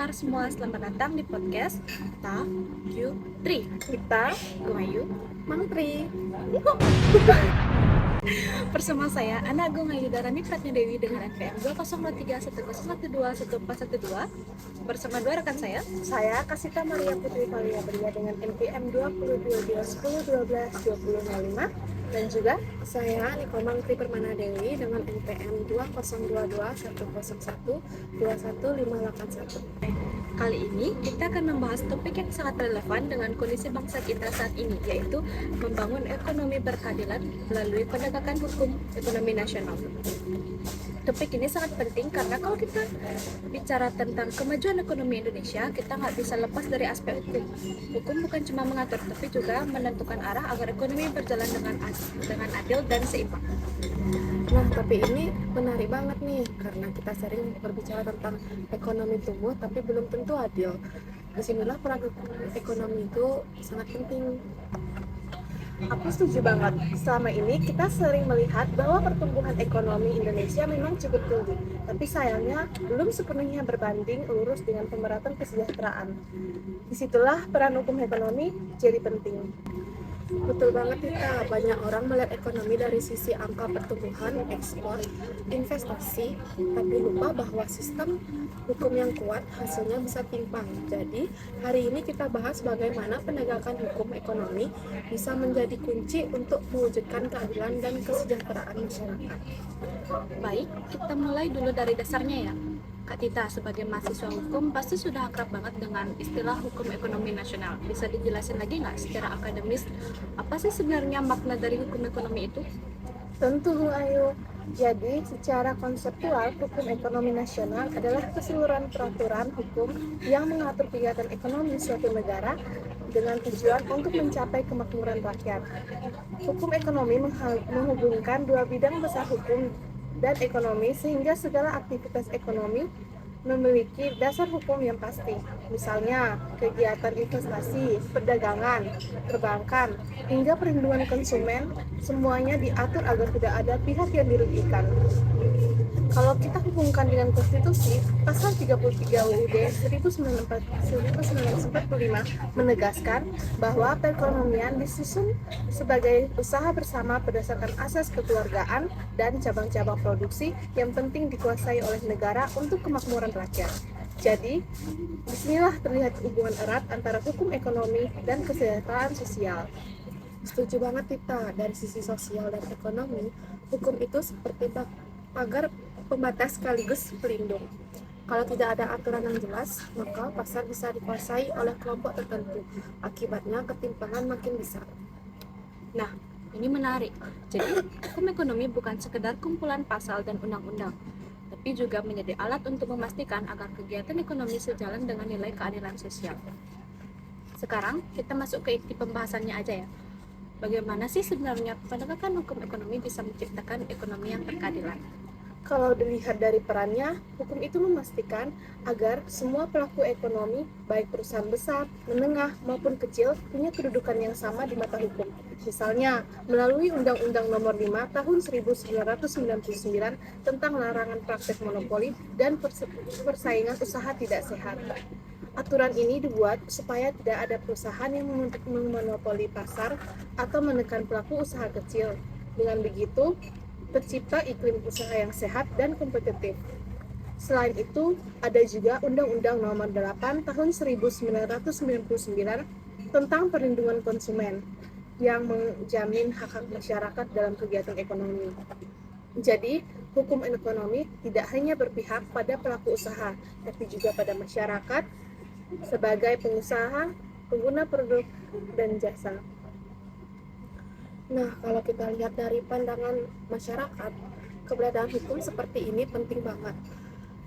pendengar semua, selamat datang di podcast Ta Q3. Kita Gomayu Mangtri. Bersama saya Ana Agung Ayu Darani Pratnya Dewi dengan NPM 20310121412 bersama dua rekan saya Kasita Maria Putri Valia Beria dengan NPM 202210122005 dan juga saya Niko Mangtri Permana Dewi dengan NPM 20221012121581. Kali ini kita akan membahas topik yang sangat relevan dengan kondisi bangsa kita saat ini, yaitu membangun ekonomi berkeadilan melalui penegakan hukum ekonomi nasional. Topik ini sangat penting karena kalau kita bicara tentang kemajuan ekonomi Indonesia, kita nggak bisa lepas dari aspek hukum. Hukum bukan cuma mengatur, tapi juga menentukan arah agar ekonomi berjalan dengan adil dan seimbang. Nah, tapi ini menarik banget nih karena kita sering berbicara tentang ekonomi tumbuh tapi belum tentu adil. Disinilah peran ekonomi itu sangat penting. Aku setuju banget. Selama ini kita sering melihat bahwa pertumbuhan ekonomi Indonesia memang cukup tinggi, tapi sayangnya belum sepenuhnya berbanding lurus dengan pemerataan kesejahteraan. Disitulah peran hukum ekonomi jadi penting. Betul banget Tita, banyak orang melihat ekonomi dari sisi angka pertumbuhan, ekspor, investasi, tapi lupa bahwa sistem hukum yang kuat hasilnya bisa timpang. Jadi, hari ini kita bahas bagaimana penegakan hukum ekonomi bisa menjadi kunci untuk mewujudkan keadilan dan kesejahteraan masyarakat. Baik, kita mulai dulu dari dasarnya ya. Kak Tita, sebagai mahasiswa hukum pasti sudah akrab banget dengan istilah hukum ekonomi nasional. Bisa dijelasin lagi nggak secara akademis, apa sih sebenarnya makna dari hukum ekonomi itu? Tentu, Ayu. Jadi, secara konseptual, hukum ekonomi nasional adalah keseluruhan peraturan hukum yang mengatur kegiatan ekonomi suatu negara dengan tujuan untuk mencapai kemakmuran rakyat. Hukum ekonomi menghubungkan dua bidang besar hukum dan ekonomi sehingga segala aktivitas ekonomi memiliki dasar hukum yang pasti. Misalnya, kegiatan investasi, perdagangan, perbankan, hingga perlindungan konsumen, semuanya diatur agar tidak ada pihak yang dirugikan. Kalau kita hubungkan dengan konstitusi, pasal 33 UUD 1945 menegaskan bahwa perekonomian disusun sebagai usaha bersama berdasarkan asas kekeluargaan dan cabang-cabang produksi yang penting dikuasai oleh negara untuk kemakmuran rakyat. Jadi, disinilah terlihat hubungan erat antara hukum ekonomi dan kesejahteraan sosial. Setuju banget Tita, dari sisi sosial dan ekonomi, hukum itu seperti pagar pembatas sekaligus pelindung. Kalau tidak ada aturan yang jelas, maka pasar bisa dikuasai oleh kelompok tertentu. Akibatnya ketimpangan makin besar. Nah, ini menarik. Jadi, hukum ekonomi bukan sekedar kumpulan pasal dan undang-undang, tapi juga menjadi alat untuk memastikan agar kegiatan ekonomi sejalan dengan nilai keadilan sosial. Sekarang, kita masuk ke inti pembahasannya aja ya. Bagaimana sih sebenarnya penegakan hukum ekonomi bisa menciptakan ekonomi yang berkeadilan? Kalau dilihat dari perannya, hukum itu memastikan agar semua pelaku ekonomi, baik perusahaan besar, menengah, maupun kecil, punya kedudukan yang sama di mata hukum. Misalnya, melalui Undang-Undang Nomor 5 Tahun 1999 tentang larangan praktek monopoli dan persaingan usaha tidak sehat. Aturan ini dibuat supaya tidak ada perusahaan yang memonopoli pasar atau menekan pelaku usaha kecil. Dengan begitu, tercipta iklim usaha yang sehat dan kompetitif. Selain itu, ada juga Undang-Undang Nomor 8 Tahun 1999 tentang perlindungan konsumen yang menjamin hak-hak masyarakat dalam kegiatan ekonomi. Jadi, hukum ekonomi tidak hanya berpihak pada pelaku usaha, tapi juga pada masyarakat sebagai pengusaha, pengguna produk, dan jasa. Nah, kalau kita lihat dari pandangan masyarakat, keberadaan hukum seperti ini penting banget.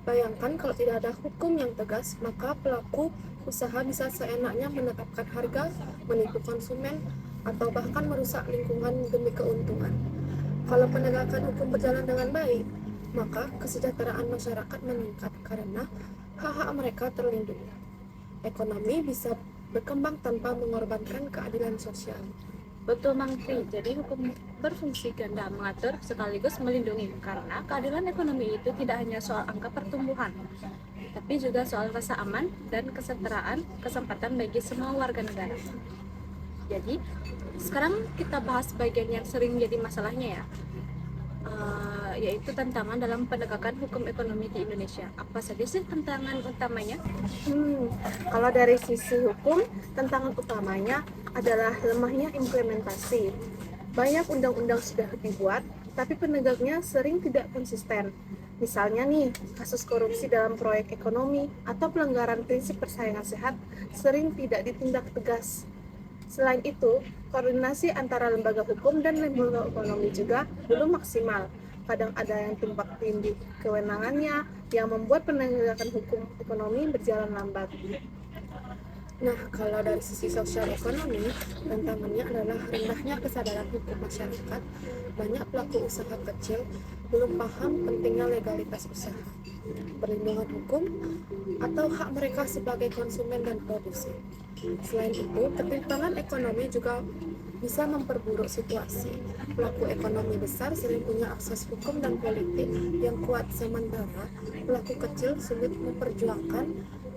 Bayangkan kalau tidak ada hukum yang tegas, maka pelaku usaha bisa seenaknya menetapkan harga, menipu konsumen, atau bahkan merusak lingkungan demi keuntungan. Kalau penegakan hukum berjalan dengan baik, maka kesejahteraan masyarakat meningkat karena hak-hak mereka terlindungi. Ekonomi bisa berkembang tanpa mengorbankan keadilan sosial. Betul Mangkri, jadi hukum berfungsi ganda mengatur sekaligus melindungi karena keadilan ekonomi itu tidak hanya soal angka pertumbuhan, tapi juga soal rasa aman dan kesetaraan kesempatan bagi semua warga negara. Jadi, sekarang kita bahas bagian yang sering jadi masalahnya ya, yaitu tantangan dalam penegakan hukum ekonomi di Indonesia. Apa saja sih tantangan utamanya? Kalau dari sisi hukum, tantangan utamanya adalah lemahnya implementasi. Banyak undang-undang sudah dibuat, tapi penegaknya sering tidak konsisten. Misalnya nih, kasus korupsi dalam proyek ekonomi atau pelanggaran prinsip persaingan sehat sering tidak ditindak tegas. Selain itu, koordinasi antara lembaga hukum dan lembaga ekonomi juga belum maksimal. Kadang ada yang tumpang tindih kewenangannya yang membuat penegakan hukum ekonomi berjalan lambat. Nah, kalau dari sisi sosial ekonomi, tantangannya adalah rendahnya kesadaran hukum masyarakat. Banyak pelaku usaha kecil belum paham pentingnya legalitas usaha, perlindungan hukum, atau hak mereka sebagai konsumen dan produsen. Selain itu, ketimpangan ekonomi juga bisa memperburuk situasi. Pelaku ekonomi besar sering punya akses hukum dan politik yang kuat, sementara pelaku kecil sulit memperjuangkan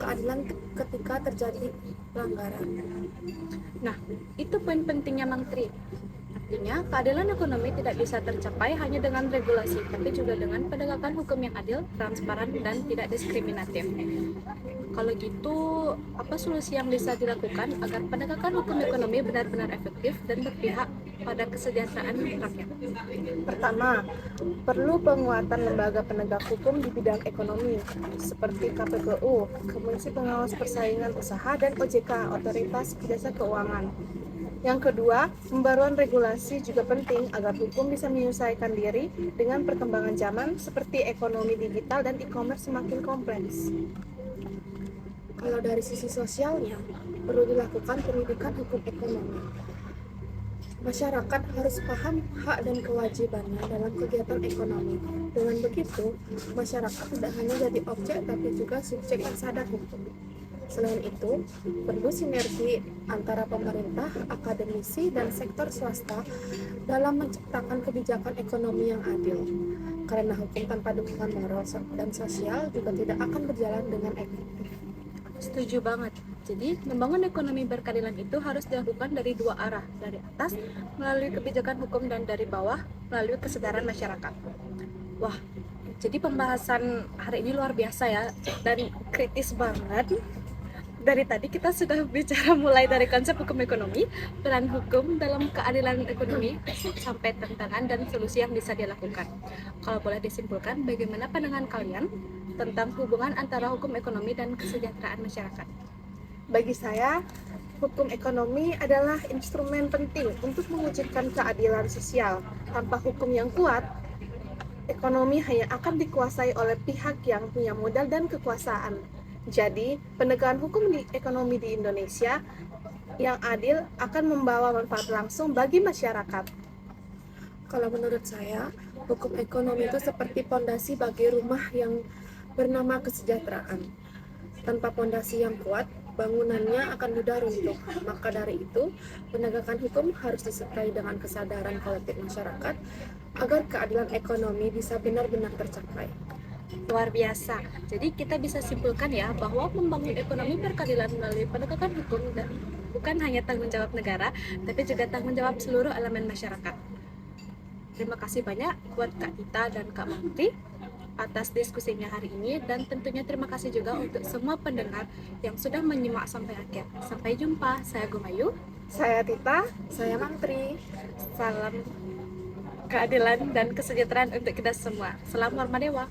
keadilan ketika terjadi pelanggaran. Nah, itu poin pentingnya Mangkri. Artinya, keadilan ekonomi tidak bisa tercapai hanya dengan regulasi, tapi juga dengan penegakan hukum yang adil, transparan, dan tidak diskriminatif. Kalau gitu, apa solusi yang bisa dilakukan agar penegakan hukum ekonomi benar-benar efektif dan berpihak pada kesejahteraan rakyat? Pertama, perlu penguatan lembaga penegak hukum di bidang ekonomi, seperti KPPU, Komisi Pengawas Persaingan Usaha, dan OJK, Otoritas Jasa Keuangan. Yang kedua, pembaruan regulasi juga penting agar hukum bisa menyesuaikan diri dengan perkembangan zaman seperti ekonomi digital dan e-commerce semakin kompleks. Kalau dari sisi sosialnya, perlu dilakukan pendidikan hukum ekonomi. Masyarakat harus paham hak dan kewajibannya dalam kegiatan ekonomi. Dengan begitu, masyarakat tidak hanya jadi objek tapi juga subjek yang sadar hukum. Selain itu, perlu sinergi antara pemerintah, akademisi, dan sektor swasta dalam menciptakan kebijakan ekonomi yang adil. Karena hukum tanpa dukungan moral dan sosial juga tidak akan berjalan dengan efektif. Setuju banget. Jadi, membangun ekonomi berkeadilan itu harus dilakukan dari dua arah, dari atas melalui kebijakan hukum dan dari bawah melalui kesadaran masyarakat. Wah, jadi pembahasan hari ini luar biasa ya dan kritis banget. Dari tadi kita sudah bicara mulai dari konsep hukum ekonomi, peran hukum dalam keadilan ekonomi, sampai tantangan dan solusi yang bisa dilakukan. Kalau boleh disimpulkan, bagaimana pandangan kalian tentang hubungan antara hukum ekonomi dan kesejahteraan masyarakat? Bagi saya, hukum ekonomi adalah instrumen penting untuk mewujudkan keadilan sosial. Tanpa hukum yang kuat, ekonomi hanya akan dikuasai oleh pihak yang punya modal dan kekuasaan. Jadi, penegakan hukum di ekonomi di Indonesia yang adil akan membawa manfaat langsung bagi masyarakat. Kalau menurut saya, hukum ekonomi itu seperti pondasi bagi rumah yang bernama kesejahteraan. Tanpa pondasi yang kuat, bangunannya akan mudah runtuh. Maka dari itu, penegakan hukum harus disertai dengan kesadaran kolektif masyarakat agar keadilan ekonomi bisa benar-benar tercapai. Luar biasa. Jadi kita bisa simpulkan ya bahwa membangun ekonomi berkeadilan melalui penegakan hukum dan bukan hanya tanggung jawab negara, tapi juga tanggung jawab seluruh elemen masyarakat. Terima kasih banyak buat Kak Tita dan Kak Mangkri atas diskusinya hari ini, dan tentunya terima kasih juga untuk semua pendengar yang sudah menyimak sampai akhir. Sampai jumpa. Saya Gumayu. Saya Tita. Saya Mantri. Salam keadilan dan kesejahteraan untuk kita semua. Salam Horma Dewa.